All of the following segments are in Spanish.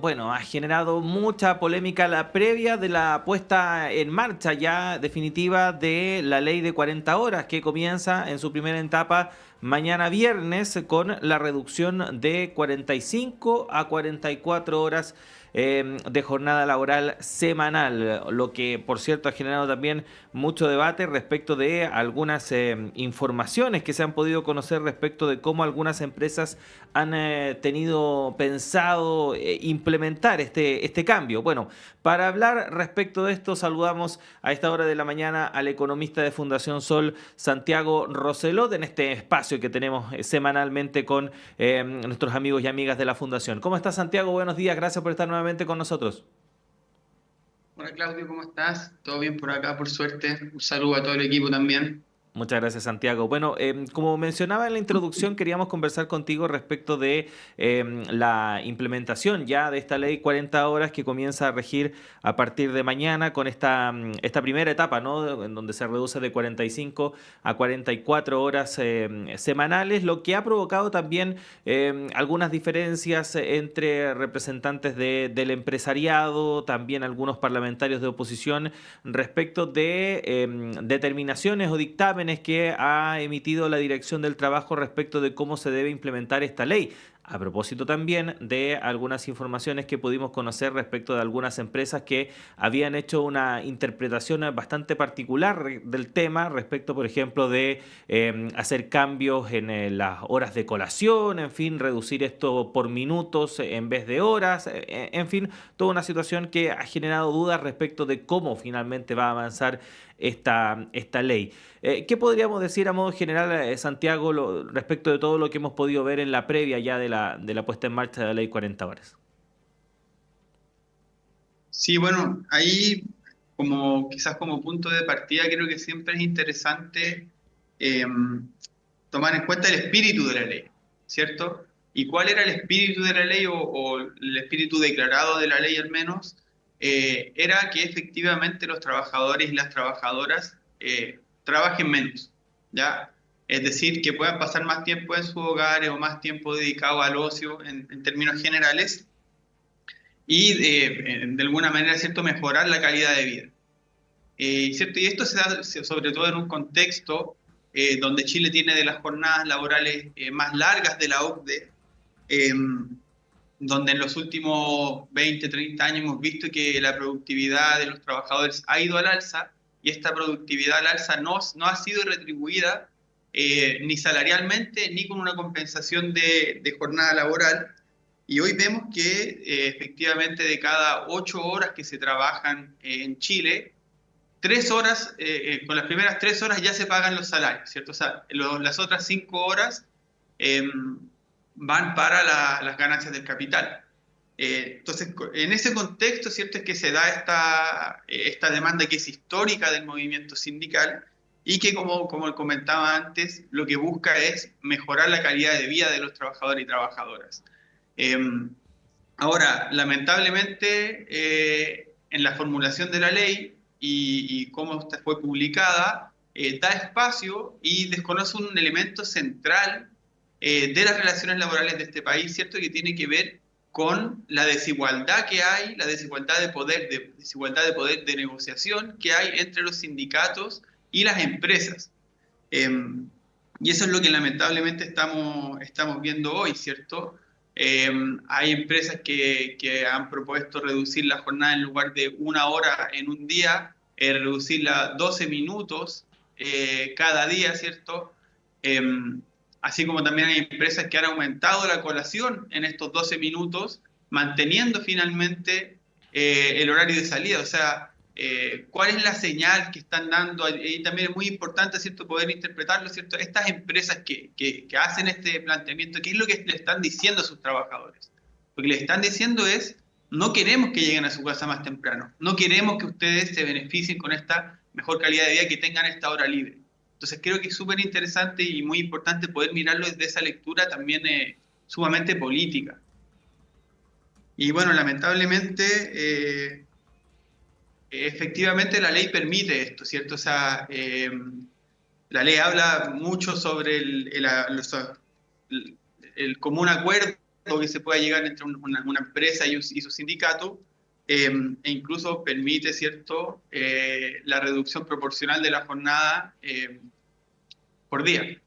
Bueno, ha generado mucha polémica la previa de la puesta en marcha ya definitiva de la ley de 40 horas que comienza en su primera etapa mañana viernes con la reducción de 45 a 44 horas de jornada laboral semanal, lo que por cierto ha generado también mucho debate respecto de algunas informaciones que se han podido conocer respecto de cómo algunas empresas han tenido pensado implementar este cambio. Bueno, para hablar respecto de esto, saludamos a esta hora de la mañana al economista de Fundación Sol, Santiago Roselot, en este espacio que tenemos semanalmente con nuestros amigos y amigas de la Fundación. ¿Cómo estás, Santiago? Buenos días, gracias por estar nuevamente con nosotros. Hola Claudio, ¿cómo estás? ¿Todo bien por acá, por suerte? Un saludo a todo el equipo también. Muchas gracias, Santiago. Bueno, como mencionaba en la introducción, queríamos conversar contigo respecto de la implementación ya de esta ley 40 horas que comienza a regir a partir de mañana con esta primera etapa, ¿no? En donde se reduce de 45 a 44 horas semanales, lo que ha provocado también algunas diferencias entre representantes del empresariado, también algunos parlamentarios de oposición respecto de determinaciones o dictámenes que ha emitido la Dirección del Trabajo respecto de cómo se debe implementar esta ley. A propósito también de algunas informaciones que pudimos conocer respecto de algunas empresas que habían hecho una interpretación bastante particular del tema respecto, por ejemplo, de hacer cambios en las horas de colación, en fin, reducir esto por minutos en vez de horas, en fin, toda una situación que ha generado dudas respecto de cómo finalmente va a avanzar esta ley. ¿Qué podríamos decir a modo general, Santiago, respecto de todo lo que hemos podido ver en la previa ya de la puesta en marcha de la ley 40 horas? Sí, bueno, ahí quizás como punto de partida creo que siempre es interesante eh, tomar en cuenta el espíritu de la ley, ¿cierto? ¿Y cuál era el espíritu de la ley o el espíritu declarado de la ley al menos? Era que efectivamente los trabajadores y las trabajadoras trabajen menos, ¿ya? Es decir, que puedan pasar más tiempo en sus hogares o más tiempo dedicado al ocio en términos generales y de alguna manera, ¿cierto?, mejorar la calidad de vida. ¿Cierto? Y esto se da sobre todo en un contexto donde Chile tiene de las jornadas laborales más largas de la OCDE, donde en los últimos 20, 30 años hemos visto que la productividad de los trabajadores ha ido al alza y esta productividad al alza no ha sido retribuida ni salarialmente ni con una compensación de jornada laboral. Y hoy vemos que efectivamente de cada 8 horas que se trabajan en Chile, 3 horas, con las primeras 3 horas ya se pagan los salarios, ¿cierto? O sea, las otras 5 horas eh, van para las ganancias del capital. Entonces, en ese contexto, ¿cierto? Es que se da esta demanda que es histórica del movimiento sindical y que, como comentaba antes, lo que busca es mejorar la calidad de vida de los trabajadores y trabajadoras. Eh, Ahora, lamentablemente, en la formulación de la ley y cómo esta fue publicada, da espacio y desconoce un elemento central de las relaciones laborales de este país, ¿cierto? Que tiene que ver con la desigualdad que hay, la desigualdad de poder de negociación que hay entre los sindicatos y las empresas. Eh, y eso es lo que lamentablemente estamos viendo hoy, ¿cierto? Eh, Hay empresas que han propuesto reducir la jornada en lugar de 1 hora en un día, reducirla a 12 minutos cada día, ¿cierto? Eh, Así como también hay empresas que han aumentado la colación en estos 12 minutos, manteniendo finalmente el horario de salida. O sea, cuál es la señal que están dando, y también es muy importante, ¿cierto?, poder interpretarlo, ¿cierto? Estas empresas que hacen este planteamiento, ¿qué es lo que le están diciendo a sus trabajadores? Lo que le están diciendo es, no queremos que lleguen a su casa más temprano, no queremos que ustedes se beneficien con esta mejor calidad de vida, que tengan esta hora libre. Entonces creo que es súper interesante y muy importante poder mirarlo desde esa lectura también sumamente política. Y bueno, lamentablemente... efectivamente, la ley permite esto, ¿cierto? O sea, la ley habla mucho sobre el común acuerdo que se pueda llegar entre una empresa y su sindicato, e incluso permite, ¿cierto?, la reducción proporcional de la jornada por día.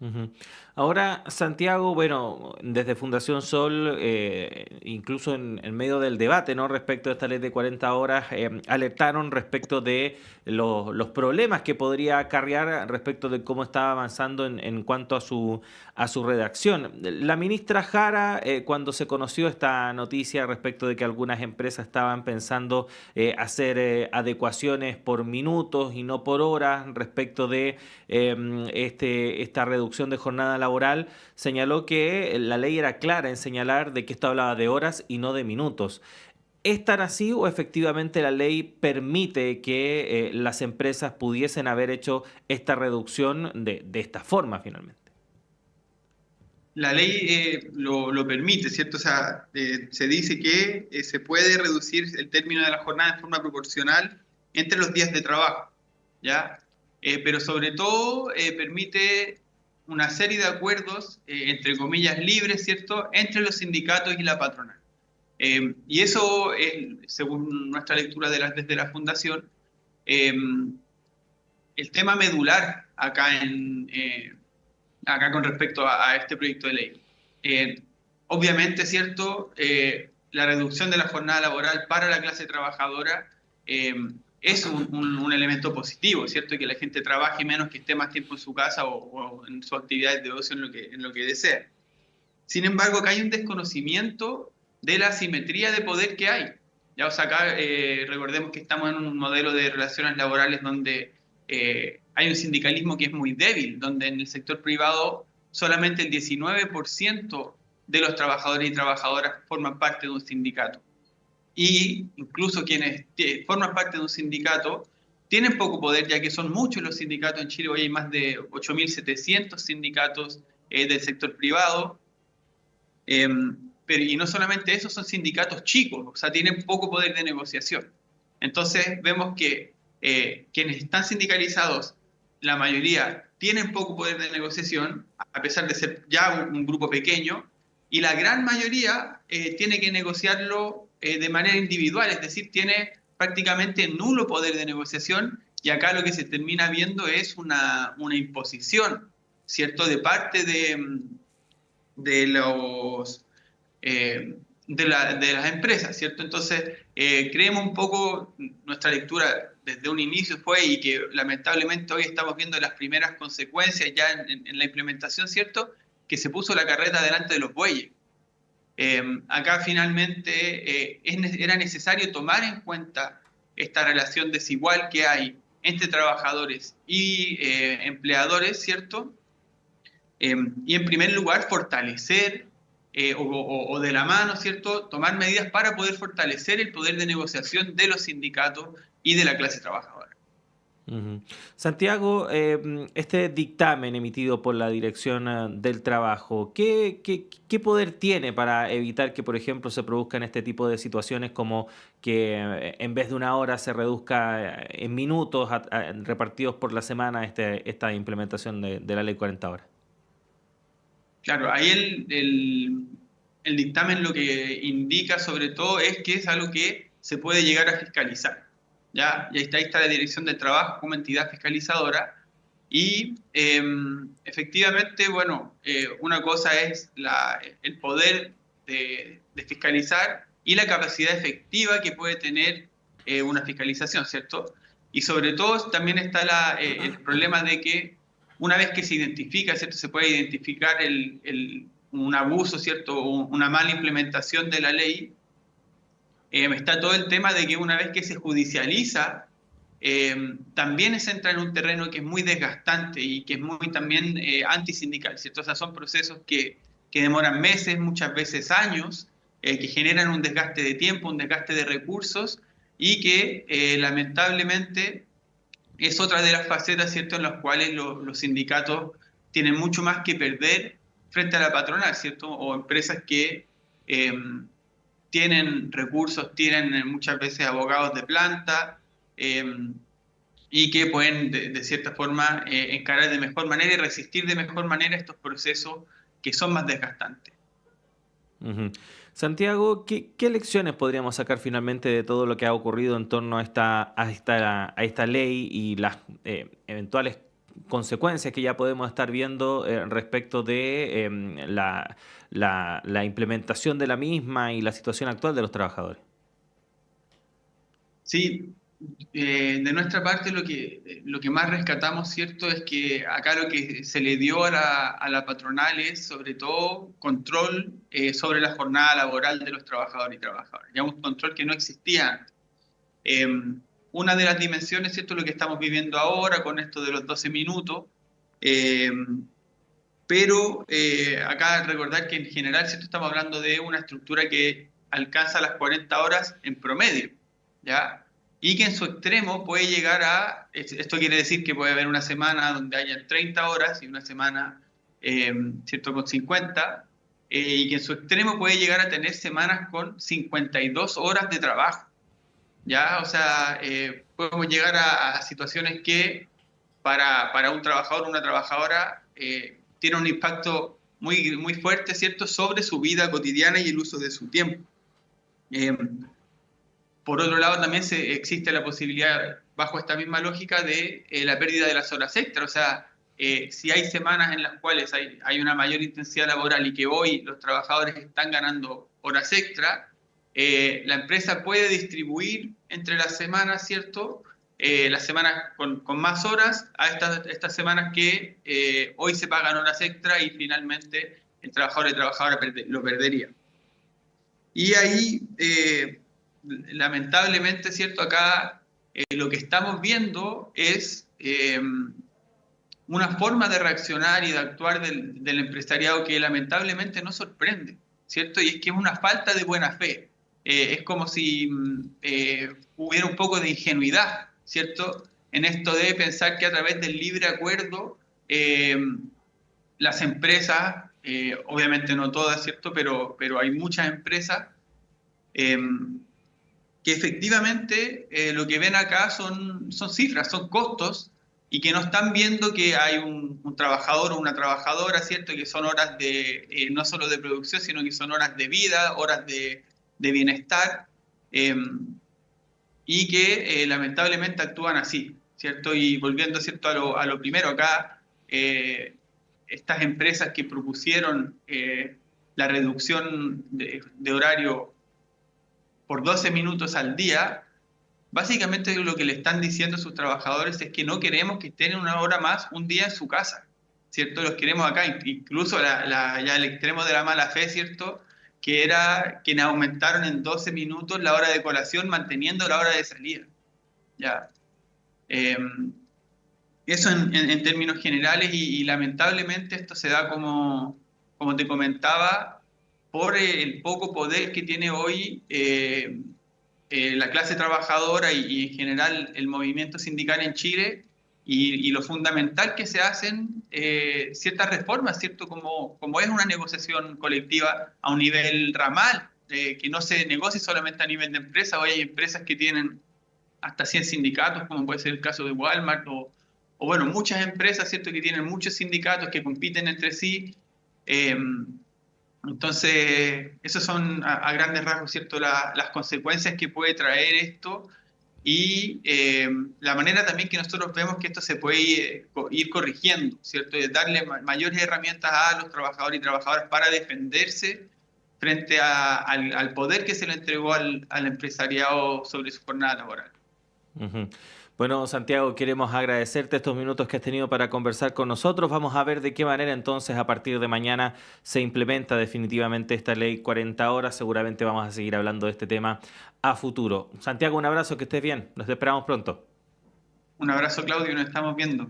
Ujú. Ahora, Santiago, bueno, desde Fundación Sol, incluso en medio del debate, ¿no? Respecto a esta ley de 40 horas, alertaron respecto de los problemas que podría acarrear respecto de cómo estaba avanzando en cuanto a su redacción. La ministra Jara, cuando se conoció esta noticia respecto de que algunas empresas estaban pensando hacer adecuaciones por minutos y no por horas respecto de esta reducción de jornada laboral, señaló que la ley era clara en señalar de que esto hablaba de horas y no de minutos. ¿Es tan así o efectivamente la ley permite que las empresas pudiesen haber hecho esta reducción de esta forma finalmente? La ley lo permite, ¿cierto? O sea, se dice que se puede reducir el término de la jornada en forma proporcional entre los días de trabajo, ¿ya? Pero sobre todo permite una serie de acuerdos, entre comillas, libres, ¿cierto?, entre los sindicatos y la patronal. Y eso, según nuestra lectura desde la Fundación, eh, el tema medular acá con respecto a este proyecto de ley. Obviamente, ¿cierto? La reducción de la jornada laboral para la clase trabajadora es un elemento positivo, ¿cierto? Que la gente trabaje menos, que esté más tiempo en su casa o en sus actividades de ocio en lo que desea. Sin embargo, acá hay un desconocimiento de la asimetría de poder que hay. Ya, o sea, acá recordemos que estamos en un modelo de relaciones laborales donde hay un sindicalismo que es muy débil, donde en el sector privado solamente el 19% de los trabajadores y trabajadoras forman parte de un sindicato. Y incluso quienes forman parte de un sindicato tienen poco poder, ya que son muchos los sindicatos en Chile. Hoy hay más de 8.700 sindicatos del sector privado. Y no solamente eso, son sindicatos chicos, o sea, tienen poco poder de negociación. Entonces vemos que quienes están sindicalizados, la mayoría tienen poco poder de negociación, a pesar de ser ya un grupo pequeño, y la gran mayoría tiene que negociarlo de manera individual, es decir, tiene prácticamente nulo poder de negociación, y acá lo que se termina viendo es una imposición, ¿cierto?, de parte de los de las empresas, ¿cierto? Entonces, creemos un poco, nuestra lectura desde un inicio fue, y que lamentablemente hoy estamos viendo las primeras consecuencias ya en la implementación, ¿cierto?, que se puso la carreta delante de los bueyes. Acá finalmente era necesario tomar en cuenta esta relación desigual que hay entre trabajadores y empleadores, ¿cierto? Y en primer lugar, fortalecer o de la mano, ¿cierto?, tomar medidas para poder fortalecer el poder de negociación de los sindicatos y de la clase trabajadora. Ujú. Santiago, este dictamen emitido por la Dirección del Trabajo, ¿qué poder tiene para evitar que, por ejemplo, se produzcan este tipo de situaciones como que en vez de una hora se reduzca en minutos repartidos por la semana esta implementación de la Ley 40 horas? Claro, ahí el dictamen lo que indica sobre todo es que es algo que se puede llegar a fiscalizar, ¿ya? Y ahí está la Dirección del Trabajo como entidad fiscalizadora. Y efectivamente, bueno, una cosa es el poder de fiscalizar y la capacidad efectiva que puede tener una fiscalización, ¿cierto? Y sobre todo también está el problema de que una vez que se identifica, ¿cierto?, se puede identificar un abuso, ¿cierto?, una mala implementación de la ley. Está todo el tema de que una vez que se judicializa, también se entra en un terreno que es muy desgastante y que es muy también antisindical, ¿cierto? O sea, son procesos que demoran meses, muchas veces años, que generan un desgaste de tiempo, un desgaste de recursos, y que lamentablemente es otra de las facetas, ¿cierto?, en las cuales los sindicatos tienen mucho más que perder frente a la patronal, ¿cierto? O empresas que eh, tienen recursos, tienen muchas veces abogados de planta, eh, y que pueden, de cierta forma, encarar de mejor manera y resistir de mejor manera estos procesos que son más desgastantes. Ujú. Santiago, ¿qué lecciones podríamos sacar finalmente de todo lo que ha ocurrido en torno a esta ley y las eventuales consecuencias que ya podemos estar viendo respecto de la implementación de la misma y la situación actual de los trabajadores? Sí, de nuestra parte lo que más rescatamos, ¿cierto? Es que acá lo que se le dio a a la patronal es sobre todo control sobre la jornada laboral de los trabajadores y trabajadoras, ya un control que no existía antes. Eh, una de las dimensiones, ¿cierto? Lo que estamos viviendo ahora con esto de los 12 minutos, eh, pero acá recordar que en general, ¿cierto? Estamos hablando de una estructura que alcanza las 40 horas en promedio, ¿ya? Y que en su extremo puede llegar esto quiere decir que puede haber una semana donde haya 30 horas y una semana, ¿cierto? Con 50, y que en su extremo puede llegar a tener semanas con 52 horas de trabajo, ¿ya? O sea, podemos llegar a situaciones que para un trabajador o una trabajadora tiene un impacto muy fuerte, ¿cierto?, sobre su vida cotidiana y el uso de su tiempo. Eh, por otro lado, también existe la posibilidad, bajo esta misma lógica, de la pérdida de las horas extras. O sea, si hay semanas en las cuales hay una mayor intensidad laboral y que hoy los trabajadores están ganando horas extras, la empresa puede distribuir entre las semanas, ¿cierto? Las semanas con más horas a estas semanas que hoy se pagan horas extras y finalmente el trabajador y trabajadora lo perdería. Y ahí, lamentablemente, ¿cierto? Acá lo que estamos viendo es una forma de reaccionar y de actuar del empresariado que lamentablemente no sorprende, ¿cierto? Y es que es una falta de buena fe. Es como si hubiera un poco de ingenuidad, ¿cierto? En esto de pensar que a través del libre acuerdo las empresas, obviamente no todas, ¿cierto? Pero hay muchas empresas eh, que efectivamente lo que ven acá son cifras, son costos, y que no están viendo que hay un trabajador o una trabajadora, ¿cierto? Que son horas no solo de producción, sino que son horas de vida, horas de bienestar, eh, y que lamentablemente actúan así, ¿cierto? Y volviendo, ¿cierto? A lo primero acá, estas empresas que propusieron la reducción de horario por 12 minutos al día, básicamente lo que le están diciendo a sus trabajadores es que no queremos que estén una hora más un día en su casa, ¿cierto? Los queremos acá, incluso ya el extremo de la mala fe, ¿cierto? Que era que aumentaron en 12 minutos la hora de colación manteniendo la hora de salida, ¿ya? Eh, Eso en términos generales y lamentablemente esto se da como te comentaba, por el poco poder que tiene hoy la clase trabajadora y en general el movimiento sindical en Chile y lo fundamental que se hacen ciertas reformas, ¿cierto? Como es una negociación colectiva a un nivel ramal, que no se negocie solamente a nivel de empresa. Hoy hay empresas que tienen hasta 100 sindicatos, como puede ser el caso de Walmart, o bueno, muchas empresas, ¿cierto?, que tienen muchos sindicatos que compiten entre sí. Eh, entonces, esos son a grandes rasgos, ¿cierto?, las consecuencias que puede traer esto y la manera también que nosotros vemos que esto se puede ir corrigiendo, ¿cierto? Y darle mayores herramientas a los trabajadores y trabajadoras para defenderse frente al poder que se le entregó al empresariado sobre su jornada laboral. Ujú. Bueno, Santiago, queremos agradecerte estos minutos que has tenido para conversar con nosotros. Vamos a ver de qué manera entonces a partir de mañana se implementa definitivamente esta ley 40 horas. Seguramente vamos a seguir hablando de este tema a futuro. Santiago, un abrazo, que estés bien. Nos esperamos pronto. Un abrazo, Claudio, nos estamos viendo.